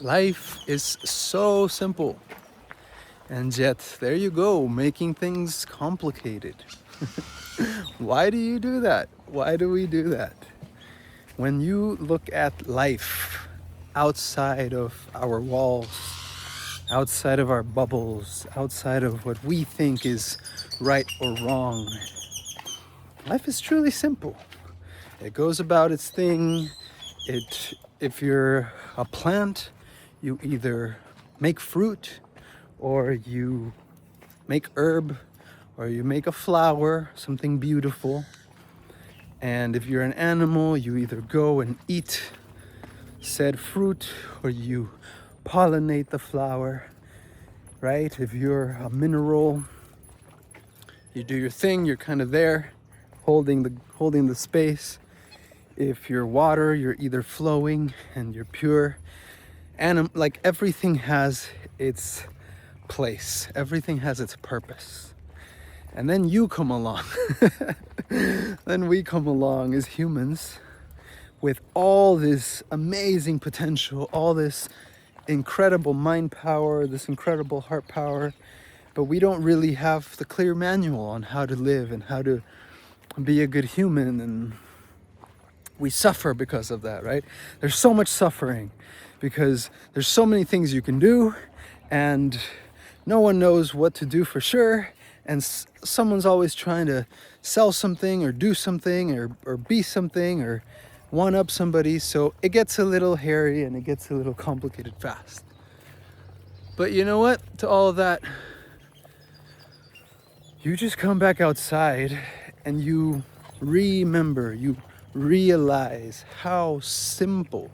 Life is so simple, and yet there you go, making things complicated. Why do you do that? Why do we do that? When you look at life outside of our walls, outside of our bubbles, outside of what we think is right or wrong, life is truly simple. It goes about its thing. If you're a plant, you either make fruit or you make herb or you make a flower, something beautiful. And if you're an animal, you either go and eat said fruit or you pollinate the flower, right? If you're a mineral, you do your thing, you're kind of there holding the space. If you're water, you're either flowing and you're pure. Like everything has its place, everything has its purpose. And then you come along. Then we come along as humans with all this amazing potential, all this incredible mind power, this incredible heart power, but we don't really have the clear manual on how to live and how to be a good human, and we suffer because of that, right? There's so much suffering because there's so many things you can do and no one knows what to do for sure, and someone's always trying to sell something or do something or be something or one up somebody, so it gets a little hairy and it gets a little complicated fast. But you know what? To all of that, you just come back outside and you remember, you realize how simple,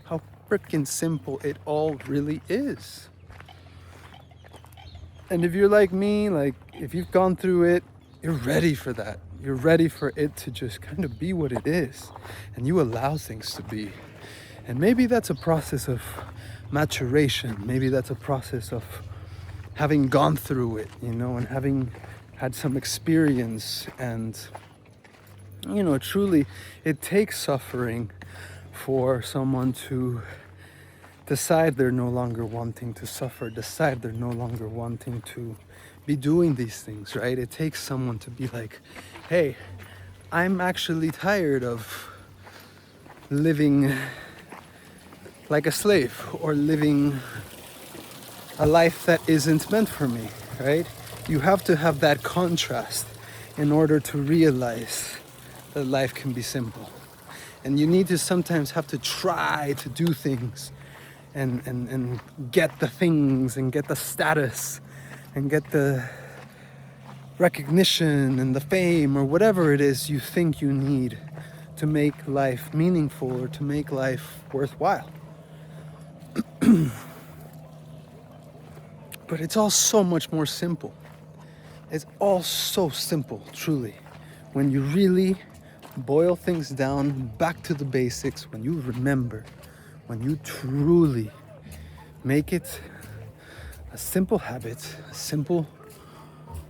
how freaking simple it all really is. And if you're like me, like if you've gone through it, you're ready for that. You're ready for it to just kind of be what it is. And you allow things to be. And maybe that's a process of maturation. Maybe that's a process of having gone through it, and having had some experience. And, truly, it takes suffering for someone to decide they're no longer wanting to suffer, decide they're no longer wanting to be doing these things, right? It takes someone to be like, hey, I'm actually tired of living like a slave or living a life that isn't meant for me, right? You have to have that contrast in order to realize that life can be simple. And you need to sometimes have to try to do things and get the things and get the status and get the recognition and the fame or whatever it is you think you need to make life meaningful or to make life worthwhile. But it's all so much more simple. It's all so simple, truly. When you really boil things down back to the basics, when you remember, when you truly make it a simple habit, a simple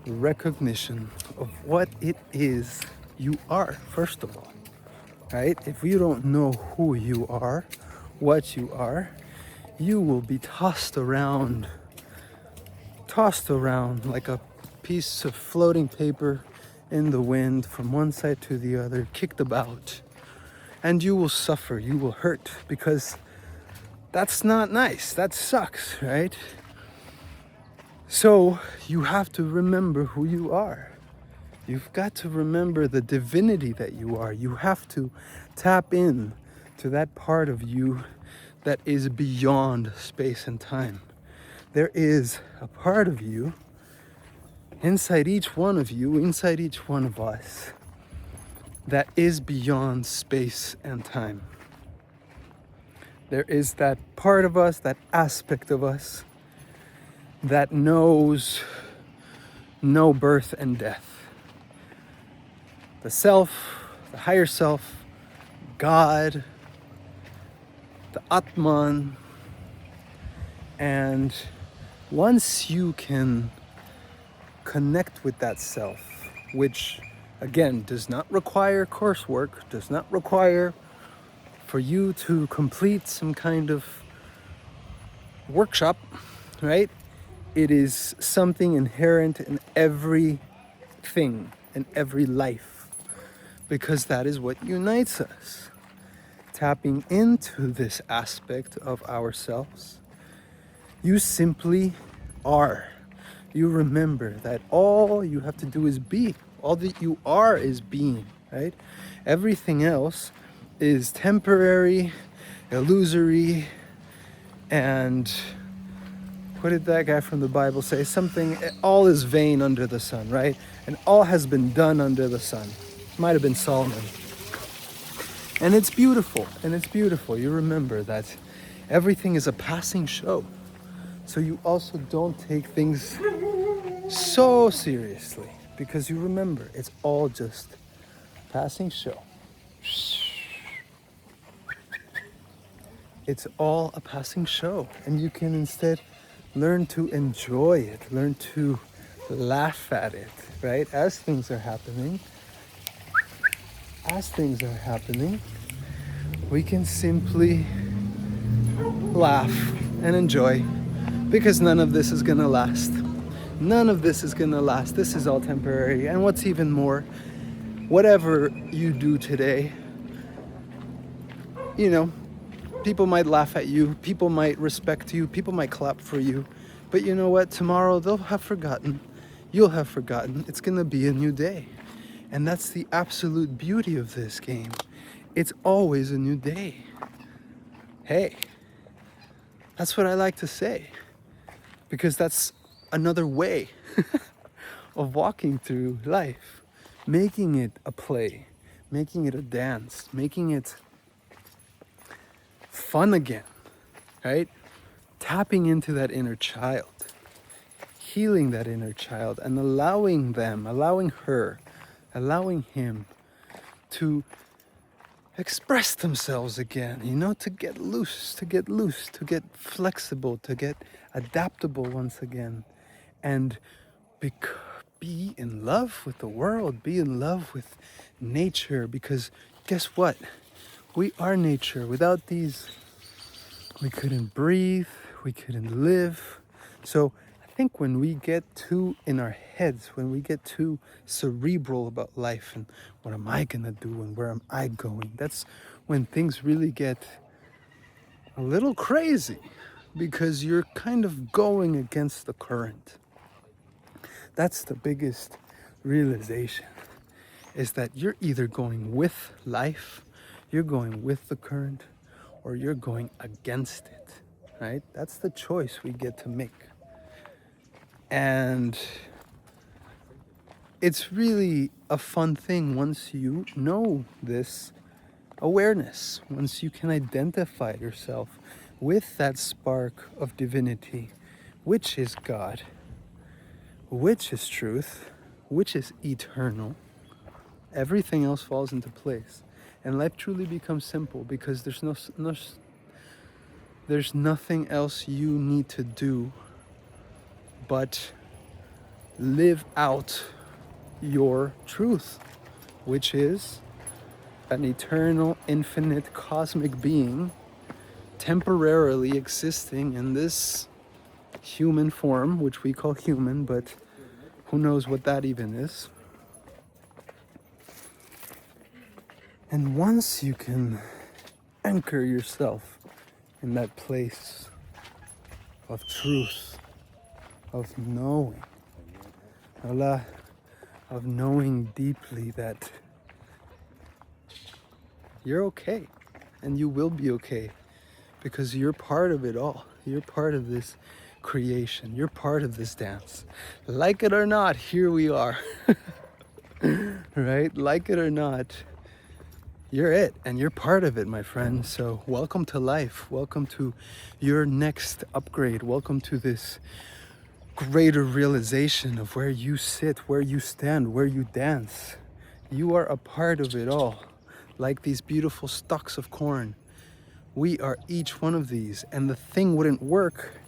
recognition of what it is you are, first of all, right? If you don't know who you are, what you are, you will be tossed around like a piece of floating paper in the wind from one side to the other, kicked about. And you will suffer, you will hurt, because that's not nice, that sucks, right? So you have to remember who you are. You've got to remember the divinity that you are. You have to tap in to that part of you that is beyond space and time. There is a part of you inside each one of you, inside each one of us, that is beyond space and time. There is that part of us, that aspect of us, that knows no birth and death. The self, the higher self, God, the Atman. And once you can connect with that self, which again does not require coursework, does not require for you to complete some kind of workshop, right? It is something inherent in everything, in every life, because that is what unites us. Tapping into this aspect of ourselves, you simply are. You remember that all you have to do is be. All that you are is being, right? Everything else is temporary, illusory, and what did that guy from the Bible say? Something, all is vain under the sun, right? And all has been done under the sun. Might have been Solomon. And it's beautiful, and it's beautiful. You remember that everything is a passing show. So you also don't take things so seriously, because you remember it's all just passing show. It's all a passing show, and you can instead learn to enjoy it, learn to laugh at it, right? As things are happening, we can simply laugh and enjoy, because none of this is gonna last. None of this is gonna last. This is all temporary. And what's even more, whatever you do today, you know, people might laugh at you, people might respect you, people might clap for you, but you know what? Tomorrow they'll have forgotten. You'll have forgotten. It's gonna be a new day. And that's the absolute beauty of this game. It's always a new day. Hey, that's what I like to say, because that's another way of walking through life, making it a play, making it a dance, making it fun again, right? Tapping into that inner child, healing that inner child, and allowing them, allowing her, allowing him to express themselves again, you know, to get loose, to get flexible, to get adaptable once again, and be in love with the world, be in love with nature, because guess what? We are nature. Without these, we couldn't breathe, we couldn't live. So I think when we get too in our heads, when we get too cerebral about life and what am I gonna do and where am I going, that's when things really get a little crazy, because you're kind of going against the current. That's the biggest realization, is that you're either going with life, you're going with the current, or you're going against it, right? That's the choice we get to make. And it's really a fun thing once you know this awareness, once you can identify yourself with that spark of divinity, which is God, which is truth, which is eternal. Everything else falls into place, and life truly becomes simple, because there's nothing else you need to do but live out your truth, which is an eternal, infinite, cosmic being temporarily existing in this human form, which we call human, but who knows what that even is. And once you can anchor yourself in that place of truth, of knowing, of knowing deeply that you're okay, and you will be okay, because you're part of it all. You're part of this creation. You're part of this dance. Like it or not, here we are. Right? Like it or not, you're it, and you're part of it, my friend. So welcome to life. Welcome to your next upgrade. Welcome to this greater realization of where you sit, where you stand, where you dance. You are a part of it all. Like these beautiful stalks of corn, we are each one of these, and the thing wouldn't work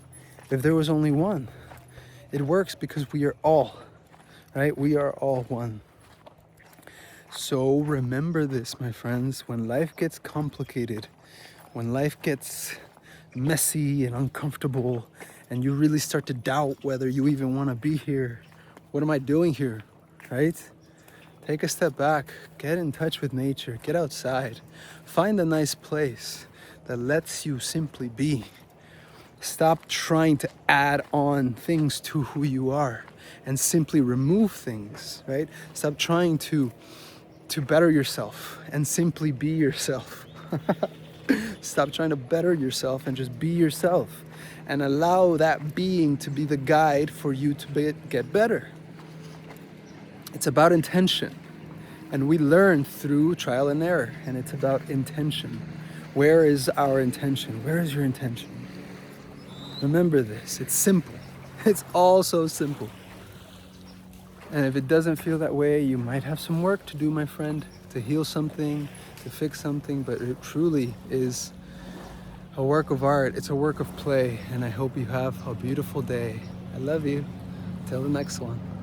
if there was only one. It works because we are all, right? We are all one. So remember this, my friends, when life gets complicated, when life gets messy and uncomfortable, and you really start to doubt whether you even want to be here. What am I doing here, right? Take a step back, get in touch with nature, get outside, find a nice place that lets you simply be. Stop trying to add on things to who you are and simply remove things, right? Stop trying to better yourself and simply be yourself. Stop trying to better yourself and just be yourself, and allow that being to be the guide for you to get better. It's about intention, and we learn through trial and error, and it's about intention. Where is our intention? Where is your intention? Remember this, it's simple. It's all so simple. And if it doesn't feel that way, you might have some work to do, my friend, to heal something, to fix something, but it truly is a work of art. It's a work of play, and I hope you have a beautiful day. I love you. Till the next one.